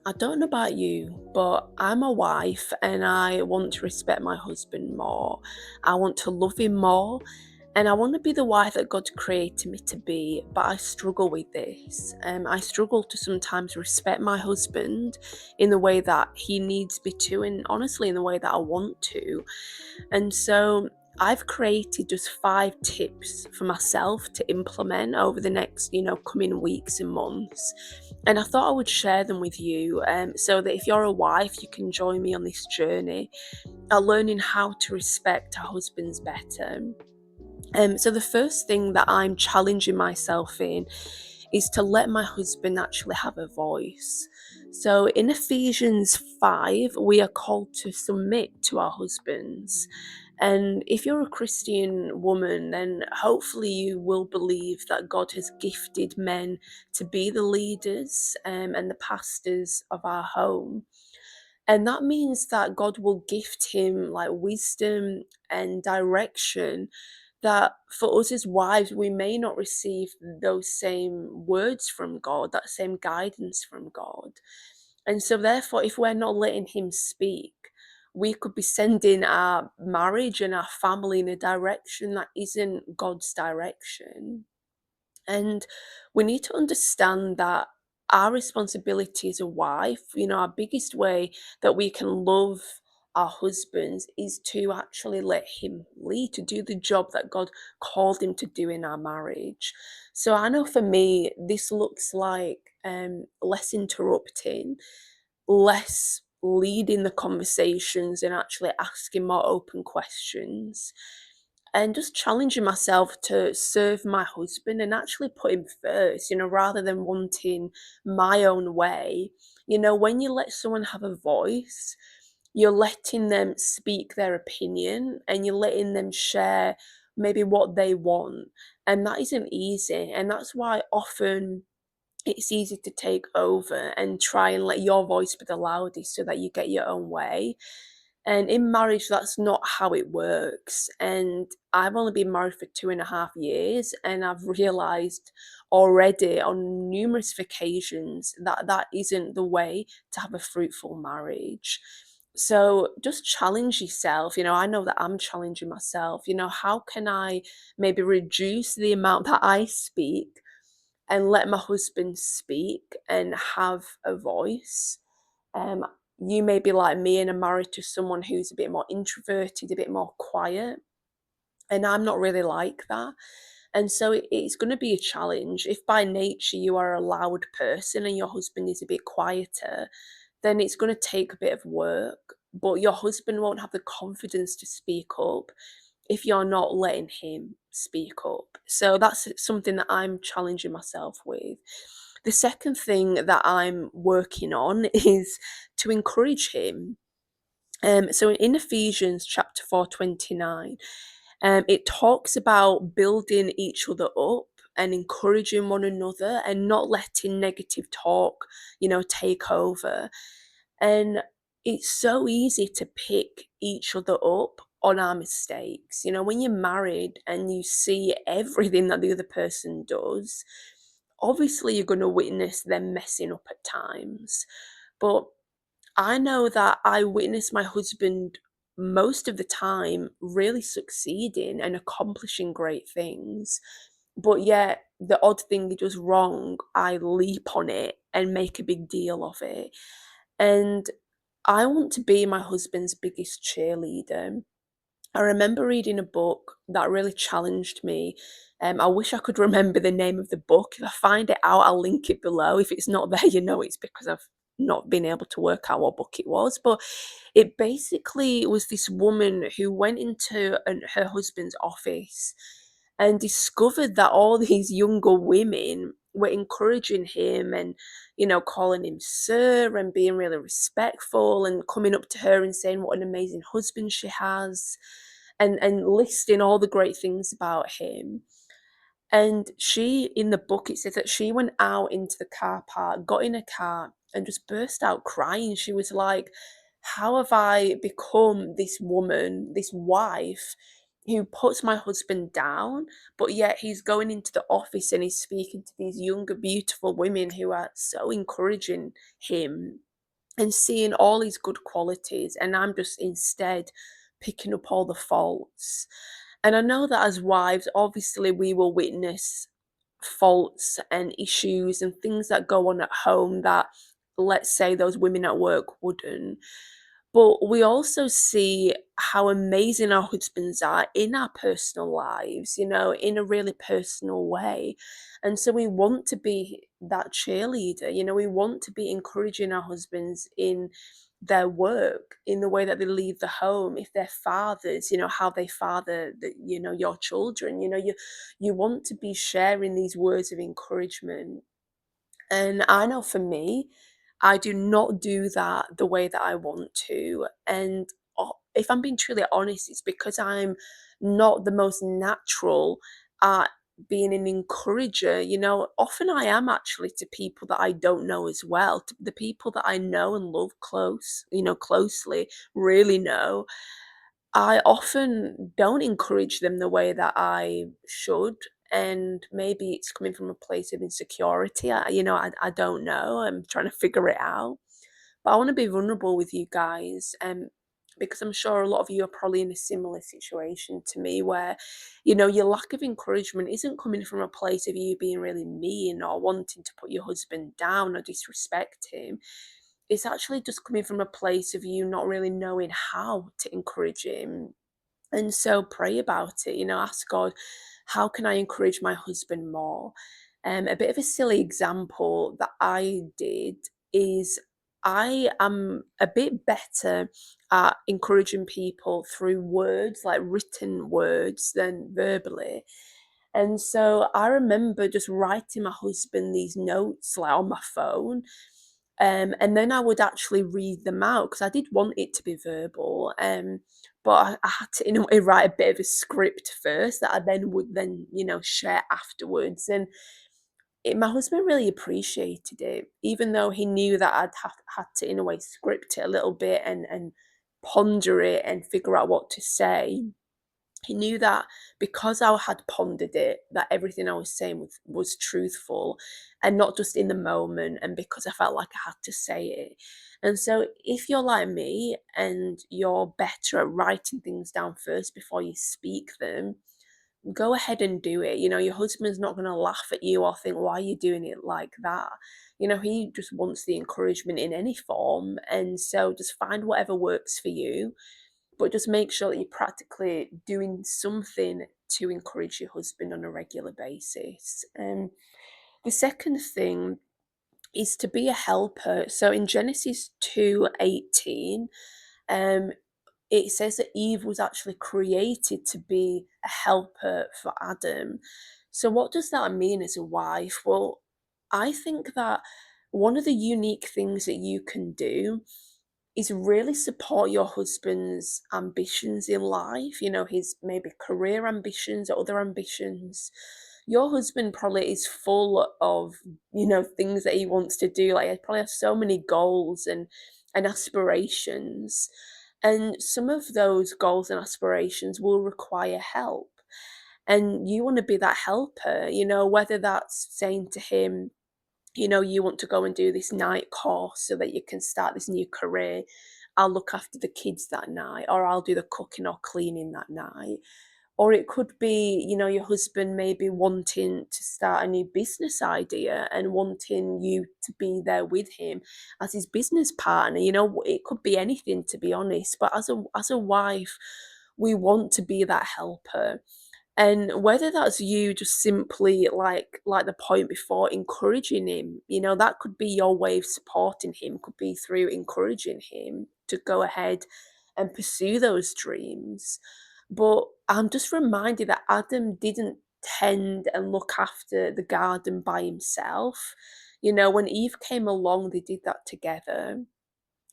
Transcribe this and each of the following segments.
I don't know about you, but I'm a wife and I want to respect my husband more. I want to love him more and I want to be the wife that God created me to be, but I struggle with this. I struggle to sometimes respect my husband in the way that he needs me to, and honestly, in the way that I want to. And so I've created just 5 tips for myself to implement over the next, coming weeks and months. And I thought I would share them with you so that if you're a wife, you can join me on this journey learning how to respect our husbands better. So the first thing that I'm challenging myself in is to let my husband actually have a voice. So in Ephesians 5, we are called to submit to our husbands. And if you're a Christian woman, then hopefully you will believe that God has gifted men to be the leaders and the pastors of our home. And that means that God will gift him like wisdom and direction that for us as wives, we may not receive those same words from God, that same guidance from God. And so, therefore, if we're not letting Him speak, we could be sending our marriage and our family in a direction that isn't God's direction. And we need to understand that our responsibility as a wife, our biggest way that we can love our husbands is to actually let him lead, to do the job that God called him to do in our marriage. So I know for me, this looks like less interrupting, less leading the conversations and actually asking more open questions and just challenging myself to serve my husband and actually put him first, rather than wanting my own way. When you let someone have a voice, you're letting them speak their opinion and you're letting them share maybe what they want. And that isn't easy. And that's why often it's easy to take over and try and let your voice be the loudest so that you get your own way. And in marriage, that's not how it works. And I've only been married for 2.5 years, and I've realized already on numerous occasions that that isn't the way to have a fruitful marriage. So just challenge yourself. I know that I'm challenging myself. How can I maybe reduce the amount that I speak and let my husband speak and have a voice? Um, you may be like me and are married to someone who's a bit more introverted, a bit more quiet, and I'm not really like that. And so it's going to be a challenge. If by nature you are a loud person and your husband is a bit quieter, then it's going to take a bit of work. But your husband won't have the confidence to speak up if you're not letting him speak up. So that's something that I'm challenging myself with. The second thing that I'm working on is to encourage him. So in Ephesians chapter 4:29, it talks about building each other up and encouraging one another and not letting negative talk, take over. And it's so easy to pick each other up on our mistakes. When you're married and you see everything that the other person does, obviously you're going to witness them messing up at times. But I know that I witness my husband most of the time really succeeding and accomplishing great things. But yet, the odd thing he does wrong, I leap on it and make a big deal of it. And I want to be my husband's biggest cheerleader. I remember reading a book that really challenged me. I wish I could remember the name of the book. If I find it out, I'll link it below. If it's not there, it's because I've not been able to work out what book it was. But it basically was this woman who went into her husband's office and discovered that all these younger women were encouraging him and calling him sir and being really respectful and coming up to her and saying what an amazing husband she has and listing all the great things about him. And she, in the book, it says that she went out into the car park, got in a car, and just burst out crying. She was like, how have I become this woman, this wife, who puts my husband down, but yet he's going into the office and he's speaking to these younger, beautiful women who are so encouraging him. and seeing all his good qualities, and I'm just instead picking up all the faults. And I know that as wives, obviously, we will witness faults and issues and things that go on at home that, let's say, those women at work wouldn't. But we also see how amazing our husbands are in our personal lives, in a really personal way. And so we want to be that cheerleader, we want to be encouraging our husbands in their work, in the way that they leave the home, if they're fathers, how they father your children. You want to be sharing these words of encouragement. And I know for me, I do not do that the way that I want to. And if I'm being truly honest, it's because I'm not the most natural at being an encourager. Often I am actually to people that I don't know as well, to the people that I know and love closely, really know. I often don't encourage them the way that I should, and maybe it's coming from a place of insecurity. I don't know. I'm trying to figure it out. But I want to be vulnerable with you guys, because I'm sure a lot of you are probably in a similar situation to me where, your lack of encouragement isn't coming from a place of you being really mean or wanting to put your husband down or disrespect him. It's actually just coming from a place of you not really knowing how to encourage him. And so pray about it, ask God, how can I encourage my husband more? A bit of a silly example that I did is I am a bit better at encouraging people through words, like written words, than verbally. And so I remember just writing my husband these notes like on my phone. And then I would actually read them out because I did want it to be verbal. But I had to, in a way, write a bit of a script first that I then would share afterwards. And my husband really appreciated it, even though he knew that had to, in a way, script it a little bit and ponder it and figure out what to say. He knew that because I had pondered it, that everything I was saying was truthful and not just in the moment, and because I felt like I had to say it. And so, if you're like me and you're better at writing things down first before you speak them, go ahead and do it. Your husband's not going to laugh at you or think, why are you doing it like that? He just wants the encouragement in any form. And so, just find whatever works for you, but just make sure that you're practically doing something to encourage your husband on a regular basis. The second thing is to be a helper. So in Genesis 2:18, um, it says that Eve was actually created to be a helper for Adam. So what does that mean as a wife? Well, I think that one of the unique things that you can do is really support your husband's ambitions in life, his maybe career ambitions or other ambitions. Your husband probably is full of, things that he wants to do. Like, he probably has so many goals and aspirations. And some of those goals and aspirations will require help. And you want to be that helper, whether that's saying to him, you want to go and do this night course so that you can start this new career. I'll look after the kids that night, or I'll do the cooking or cleaning that night. Or it could be, your husband maybe wanting to start a new business idea and wanting you to be there with him as his business partner. It could be anything, to be honest. But as a wife, we want to be that helper. And whether that's you just simply like the point before, encouraging him, that could be your way of supporting him, could be through encouraging him to go ahead and pursue those dreams. But I'm just reminded that Adam didn't tend and look after the garden by himself. When Eve came along, they did that together.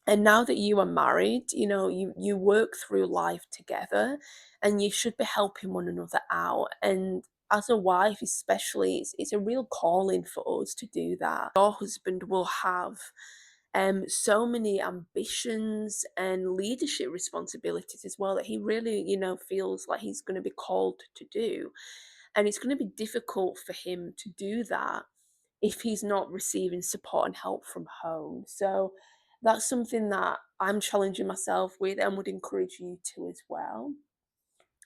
And now that you are married, you work through life together, and you should be helping one another out. And as a wife, especially, it's a real calling for us to do that. Your husband will have so many ambitions and leadership responsibilities as well that he really, feels like he's going to be called to do. And it's going to be difficult for him to do that if he's not receiving support and help from home. So That's something that I'm challenging myself with and would encourage you to as well.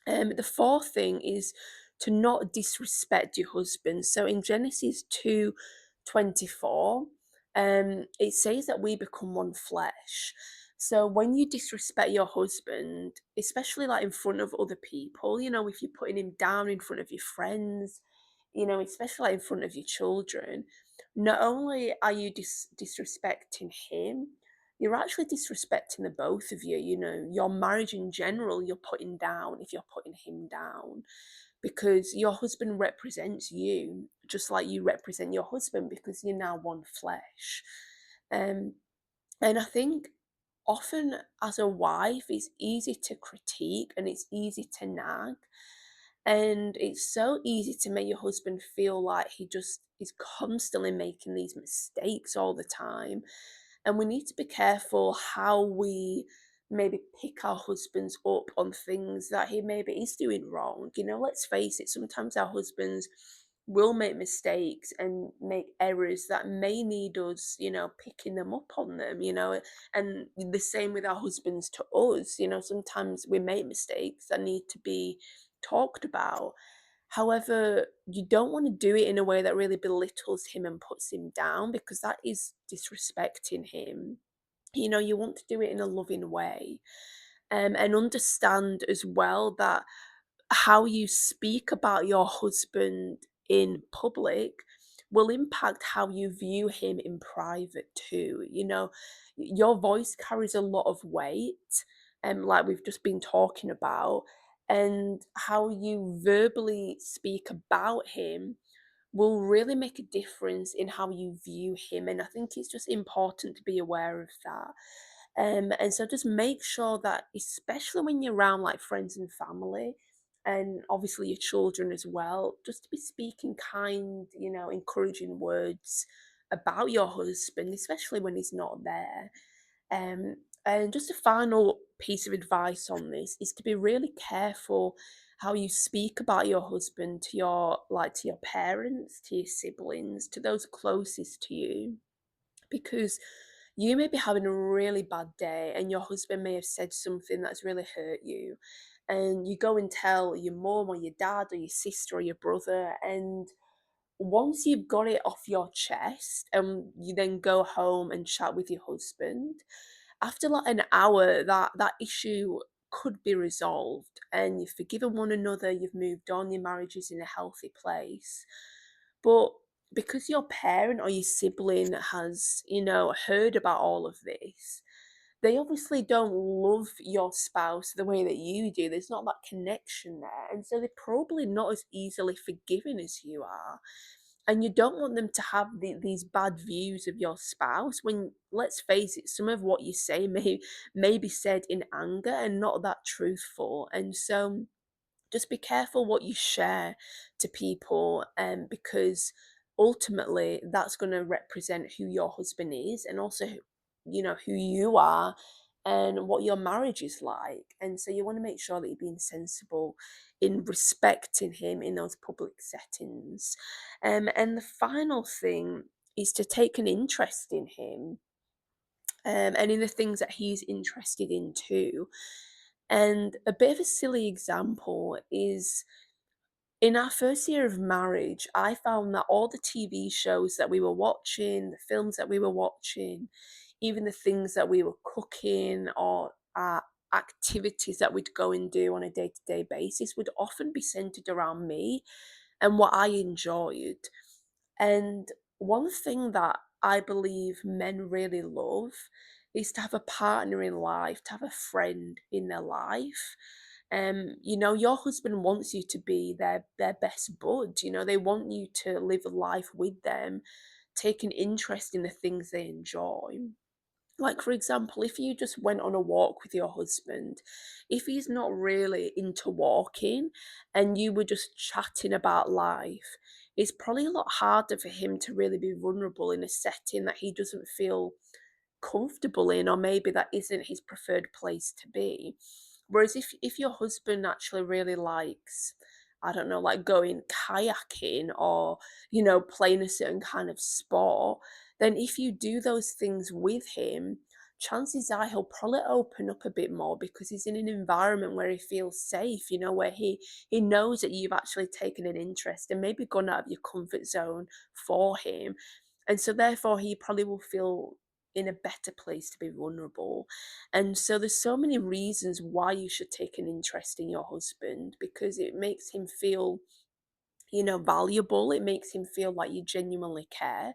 The fourth thing is to not disrespect your husband. So in Genesis 2:24, it says that we become one flesh. So when you disrespect your husband, especially like in front of other people, if you're putting him down in front of your friends, especially like in front of your children, not only are you disrespecting him, you're actually disrespecting the both of you. Your marriage in general, you're putting down if you're putting him down, because your husband represents you just like you represent your husband, because you're now one flesh. Um, and I think often as a wife, it's easy to critique and it's easy to nag. And it's so easy to make your husband feel like he just is constantly making these mistakes all the time. And we need to be careful how we maybe pick our husbands up on things that he maybe is doing wrong. Let's face it, sometimes our husbands will make mistakes and make errors that may need us, picking them up on them, and the same with our husbands to us. Sometimes we make mistakes that need to be talked about. However, you don't want to do it in a way that really belittles him and puts him down, because that is disrespecting him. You want to do it in a loving way, and understand as well that how you speak about your husband in public will impact how you view him in private too. Your voice carries a lot of weight, like we've just been talking about, and how you verbally speak about him will really make a difference in how you view him. And I think it's just important to be aware of that. And so just make sure that, especially when you're around like friends and family, and obviously your children as well, just to be speaking kind, encouraging words about your husband, especially when he's not there. And just a final piece of advice on this is to be really careful how you speak about your husband to your parents, to your siblings, to those closest to you, because you may be having a really bad day and your husband may have said something that's really hurt you, and you go and tell your mom or your dad or your sister or your brother, and once you've got it off your chest and you then go home and chat with your husband, after like an hour, that issue could be resolved and you've forgiven one another, you've moved on, your marriage is in a healthy place. But because your parent or your sibling has, heard about all of this, they obviously don't love your spouse the way that you do. There's not that connection there. And so they're probably not as easily forgiving as you are. And you don't want them to have these bad views of your spouse when, let's face it, some of what you say may be said in anger and not that truthful. And so just be careful what you share to people, because ultimately that's going to represent who your husband is, and also who you are and what your marriage is like. And so you want to make sure that you're being sensible in respecting him in those public settings. And the final thing is to take an interest in him, and in the things that he's interested in too. And a bit of a silly example is, in our first year of marriage, I found that all the TV shows that we were watching, the films that we were watching, even the things that we were cooking, or activities that we'd go and do on a day to day basis would often be centered around me and what I enjoyed. And one thing that I believe men really love is to have a partner in life, to have a friend in their life. Your husband wants you to be their best bud. They want you to live life with them, take an interest in the things they enjoy. Like, for example, if you just went on a walk with your husband, if he's not really into walking and you were just chatting about life, it's probably a lot harder for him to really be vulnerable in a setting that he doesn't feel comfortable in, or maybe that isn't his preferred place to be. Whereas if your husband actually really likes, I don't know, like going kayaking, or playing a certain kind of sport, then if you do those things with him, chances are he'll probably open up a bit more because he's in an environment where he feels safe, where he knows that you've actually taken an interest and maybe gone out of your comfort zone for him. And so therefore he probably will feel in a better place to be vulnerable. And so there's so many reasons why you should take an interest in your husband, because it makes him feel valuable. It makes him feel like you genuinely care,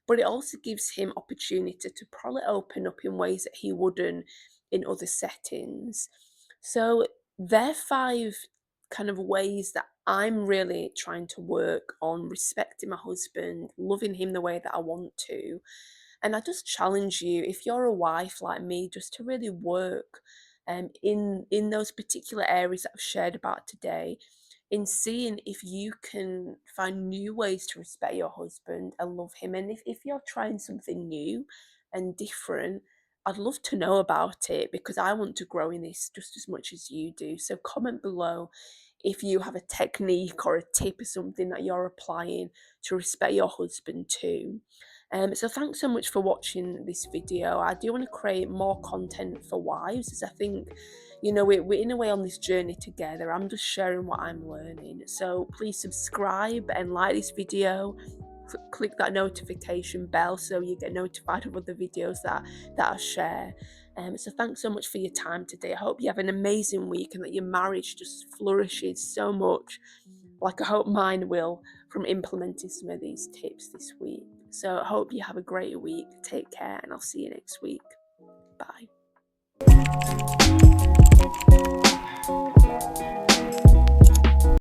but it also gives him opportunity to probably open up in ways that he wouldn't in other settings. So they're five kind of ways that I'm really trying to work on respecting my husband, loving him the way that I want to. And I just challenge you, if you're a wife like me, just to really work in those particular areas that I've shared about today, in seeing if you can find new ways to respect your husband and love him. And if you're trying something new and different, I'd love to know about it, because I want to grow in this just as much as you do. So comment below if you have a technique or a tip or something that you're applying to respect your husband too. So thanks so much for watching this video. I do want to create more content for wives, as I think, we're in a way on this journey together. I'm just sharing what I'm learning. So please subscribe and like this video. Click that notification bell so you get notified of other videos that I share. So thanks so much for your time today. I hope you have an amazing week and that your marriage just flourishes so much, like I hope mine will, from implementing some of these tips this week. So I hope you have a great week. Take care, and I'll see you next week. Bye.